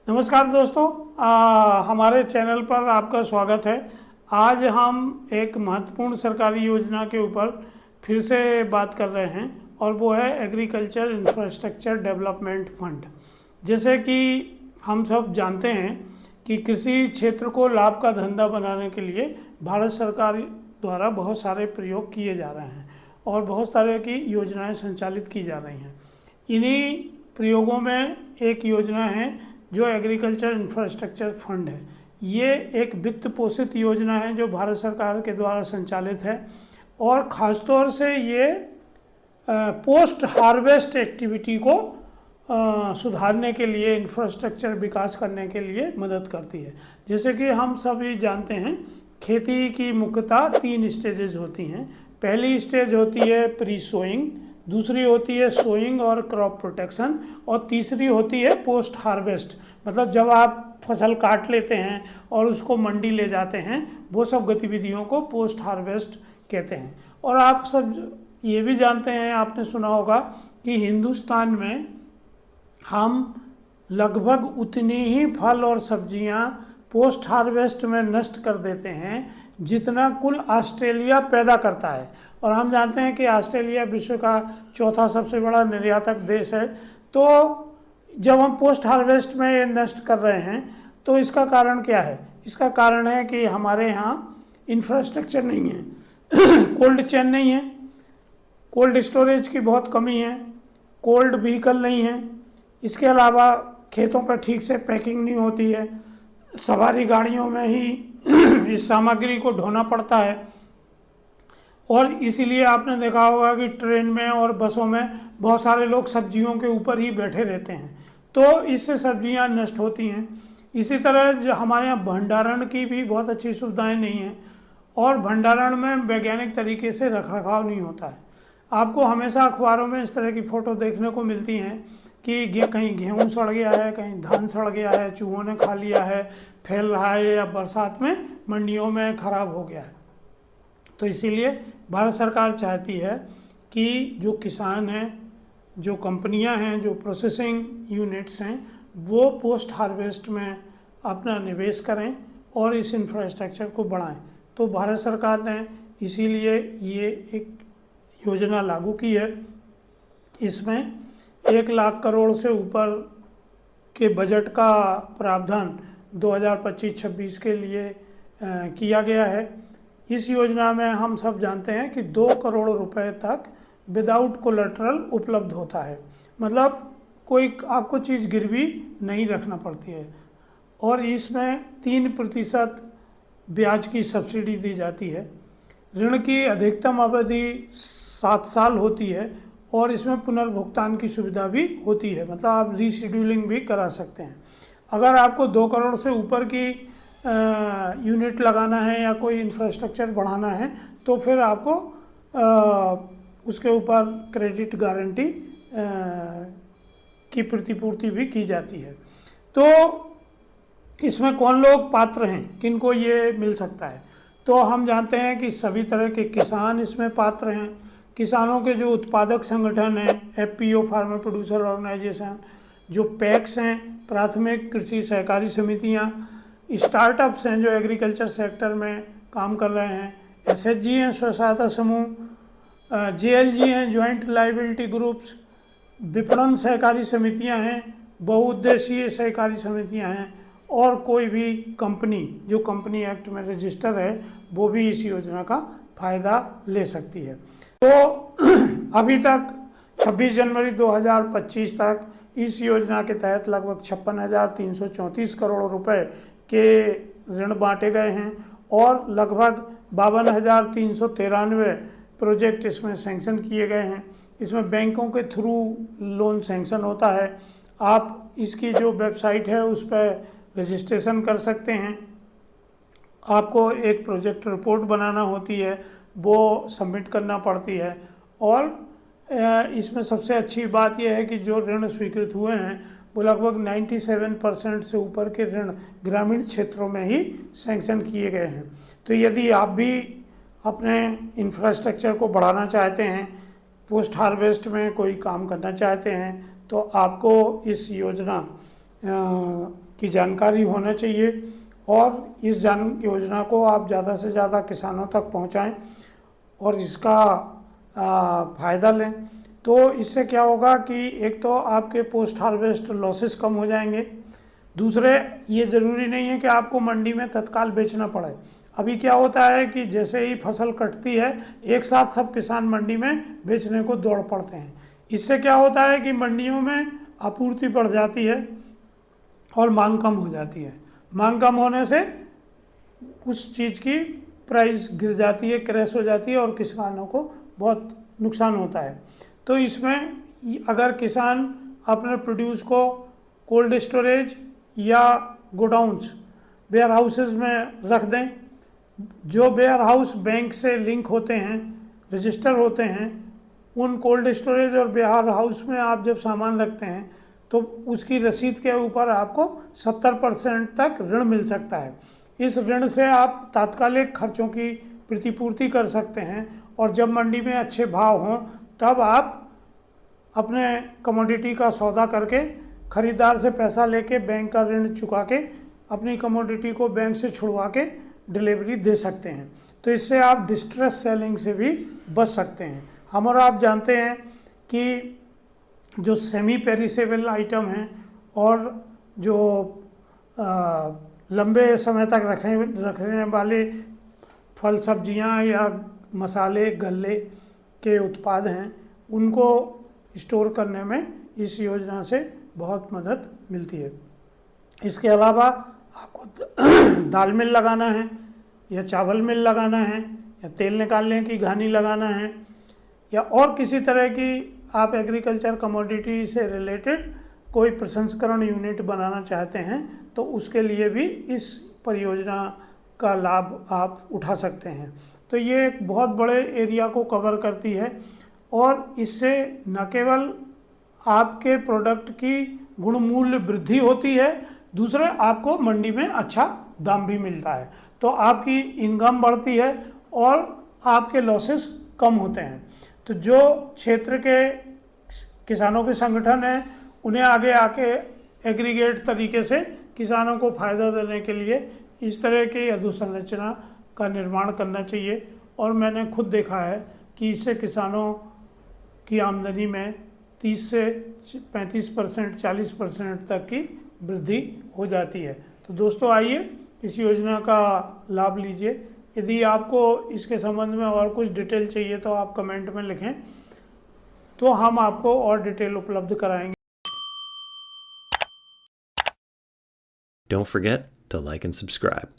नमस्कार दोस्तों, हमारे चैनल पर आपका स्वागत है। आज हम एक महत्वपूर्ण सरकारी योजना के ऊपर फिर से बात कर रहे हैं और वो है एग्रीकल्चर इंफ्रास्ट्रक्चर डेवलपमेंट फंड। जैसे कि हम सब जानते हैं कि कृषि क्षेत्र को लाभ का धंधा बनाने के लिए भारत सरकार द्वारा बहुत सारे प्रयोग किए जा रहे हैं और बहुत सारे की योजनाएं संचालित की जा रही हैं। इन्हीं प्रयोगों में एक योजना है जो एग्रीकल्चर इंफ्रास्ट्रक्चर फंड है। ये एक वित्त पोषित योजना है जो भारत सरकार के द्वारा संचालित है और ख़ासतौर से ये पोस्ट हार्वेस्ट एक्टिविटी को सुधारने के लिए, इंफ्रास्ट्रक्चर विकास करने के लिए मदद करती है। जैसे कि हम सभी जानते हैं, खेती की मुख्यतः 3 स्टेजेस होती हैं। पहली स्टेज होती है प्री सोइंग, दूसरी होती है सोइंग और क्रॉप प्रोटेक्शन, और तीसरी होती है पोस्ट हार्वेस्ट। मतलब जब आप फसल काट लेते हैं और उसको मंडी ले जाते हैं, वो सब गतिविधियों को पोस्ट हार्वेस्ट कहते हैं। और आप सब ये भी जानते हैं, आपने सुना होगा कि हिंदुस्तान में हम लगभग उतनी ही फल और सब्जियां पोस्ट हार्वेस्ट में नष्ट कर देते हैं जितना कुल ऑस्ट्रेलिया पैदा करता है। और हम जानते हैं कि ऑस्ट्रेलिया विश्व का चौथा सबसे बड़ा निर्यातक देश है। तो जब हम पोस्ट हार्वेस्ट में ये नष्ट कर रहे हैं तो इसका कारण क्या है? इसका कारण है कि हमारे यहाँ इंफ्रास्ट्रक्चर नहीं है, कोल्ड चेन नहीं है, कोल्ड स्टोरेज की बहुत कमी है, कोल्ड व्हीकल नहीं है, इसके अलावा खेतों पर ठीक से पैकिंग नहीं होती है, सवारी गाड़ियों में ही इस सामग्री को ढोना पड़ता है। और इसीलिए आपने देखा होगा कि ट्रेन में और बसों में बहुत सारे लोग सब्जियों के ऊपर ही बैठे रहते हैं, तो इससे सब्जियां नष्ट होती हैं। इसी तरह जो हमारे यहाँ भंडारण की भी बहुत अच्छी सुविधाएं नहीं हैं और भंडारण में वैज्ञानिक तरीके से रखरखाव नहीं होता है। आपको हमेशा अखबारों में इस तरह की फ़ोटो देखने को मिलती हैं कि कहीं गेहूँ सड़ गया है, कहीं धान सड़ गया है, चूहों ने खा लिया है, फैल रहा है, या बरसात में मंडियों में खराब हो गया है। तो इसीलिए भारत सरकार चाहती है कि जो किसान हैं, जो कंपनियां हैं, जो प्रोसेसिंग यूनिट्स हैं, वो पोस्ट हार्वेस्ट में अपना निवेश करें और इस इंफ्रास्ट्रक्चर को बढ़ाएं। तो भारत सरकार ने इसीलिए ये एक योजना लागू की है। इसमें 1 लाख करोड़ से ऊपर के बजट का प्रावधान 2025-26 के लिए किया गया है। इस योजना में हम सब जानते हैं कि 2 करोड़ रुपए तक विदाउट कोलेटरल उपलब्ध होता है। मतलब कोई आपको चीज़ गिरवी नहीं रखना पड़ती है। और इसमें 3% ब्याज की सब्सिडी दी जाती है। ऋण की अधिकतम अवधि 7 साल होती है और इसमें पुनर्भुगतान की सुविधा भी होती है। मतलब आप रीशेड्यूलिंग भी करा सकते हैं। अगर आपको 2 करोड़ से ऊपर की यूनिट लगाना है या कोई इंफ्रास्ट्रक्चर बढ़ाना है तो फिर आपको उसके ऊपर क्रेडिट गारंटी की प्रतिपूर्ति भी की जाती है। तो इसमें कौन लोग पात्र हैं, किनको ये मिल सकता है? तो हम जानते हैं कि सभी तरह के किसान इसमें पात्र हैं। किसानों के जो उत्पादक संगठन हैं, FPO फार्मर प्रोड्यूसर ऑर्गेनाइजेशन, जो पैक्स हैं, प्राथमिक कृषि सहकारी समितियाँ, स्टार्टअप्स हैं जो एग्रीकल्चर सेक्टर में काम कर रहे हैं, SHG हैं स्व सहायता समूह, JLG हैं ज्वाइंट लाइबिलिटी ग्रुप्स, विपणन सहकारी समितियां हैं, बहुउद्देशीय सहकारी समितियां हैं, और कोई भी कंपनी जो कंपनी एक्ट में रजिस्टर है वो भी इस योजना का फ़ायदा ले सकती है। तो अभी तक 26 जनवरी 2025 तक इस योजना के तहत लगभग 56,334 करोड़ रुपए के ऋण बांटे गए हैं और लगभग 52,393 प्रोजेक्ट इसमें सैंक्शन किए गए हैं। इसमें बैंकों के थ्रू लोन सैंक्शन होता है। आप इसकी जो वेबसाइट है उस पर रजिस्ट्रेशन कर सकते हैं। आपको एक प्रोजेक्ट रिपोर्ट बनाना होती है, वो सबमिट करना पड़ती है। और इसमें सबसे अच्छी बात यह है कि जो ऋण स्वीकृत हुए हैं वो लगभग 97% से ऊपर के ऋण ग्रामीण क्षेत्रों में ही सैंक्शन किए गए हैं। तो यदि आप भी अपने इंफ्रास्ट्रक्चर को बढ़ाना चाहते हैं, पोस्ट हार्वेस्ट में कोई काम करना चाहते हैं, तो आपको इस योजना की जानकारी होना चाहिए और इस योजना को आप ज़्यादा से ज़्यादा किसानों तक पहुंचाएं और इसका फ़ायदा लें। तो इससे क्या होगा कि एक तो आपके पोस्ट हार्वेस्ट लॉसेस कम हो जाएंगे, दूसरे ये ज़रूरी नहीं है कि आपको मंडी में तत्काल बेचना पड़े। अभी क्या होता है कि जैसे ही फसल कटती है एक साथ सब किसान मंडी में बेचने को दौड़ पड़ते हैं। इससे क्या होता है कि मंडियों में आपूर्ति बढ़ जाती है और मांग कम हो जाती है। मांग कम होने से उस चीज़ की प्राइस गिर जाती है, क्रैश हो जाती है और किसानों को बहुत नुकसान होता है। तो इसमें अगर किसान अपने प्रोड्यूस को कोल्ड स्टोरेज या गोडाउन्स वेयर हाउसेज में रख दें, जो वेयर हाउस बैंक से लिंक होते हैं, रजिस्टर होते हैं, उन कोल्ड स्टोरेज और वेयर हाउस में आप जब सामान रखते हैं तो उसकी रसीद के ऊपर आपको 70% तक ऋण मिल सकता है। इस ऋण से आप तात्कालिक खर्चों की प्रतिपूर्ति कर सकते हैं और जब मंडी में अच्छे भाव हों तब आप अपने कमोडिटी का सौदा करके खरीदार से पैसा लेके बैंक का ऋण चुका के अपनी कमोडिटी को बैंक से छुड़वा के डिलीवरी दे सकते हैं। तो इससे आप डिस्ट्रेस सेलिंग से भी बच सकते हैं। हम और आप जानते हैं कि जो सेमी पेरिसेबल आइटम हैं और जो लंबे समय तक रखने वाले फल सब्जियां या मसाले गल्ले के उत्पाद हैं, उनको स्टोर करने में इस योजना से बहुत मदद मिलती है। इसके अलावा आपको दाल मिल लगाना है या चावल मिल लगाना है या तेल निकालने की घानी लगाना है या और किसी तरह की आप एग्रीकल्चर कमोडिटी से रिलेटेड कोई प्रसंस्करण यूनिट बनाना चाहते हैं तो उसके लिए भी इस परियोजना का लाभ आप उठा सकते हैं। तो ये एक बहुत बड़े एरिया को कवर करती है और इससे न केवल आपके प्रोडक्ट की गुणमूल्य वृद्धि होती है, दूसरे आपको मंडी में अच्छा दाम भी मिलता है, तो आपकी इनकम बढ़ती है और आपके लॉसेस कम होते हैं। तो जो क्षेत्र के किसानों के संगठन हैं उन्हें आगे आके एग्रीगेट तरीके से किसानों को फ़ायदा देने के लिए इस तरह की अधोसंरचना का निर्माण करना चाहिए। और मैंने खुद देखा है कि इससे किसानों की आमदनी में 30 से 35%, 40% तक की वृद्धि हो जाती है। तो दोस्तों आइए इस योजना का लाभ लीजिए। यदि आपको इसके संबंध में और कुछ डिटेल चाहिए तो आप कमेंट में लिखें, तो हम आपको और डिटेल उपलब्ध कराएंगे। Don't forget to like and subscribe.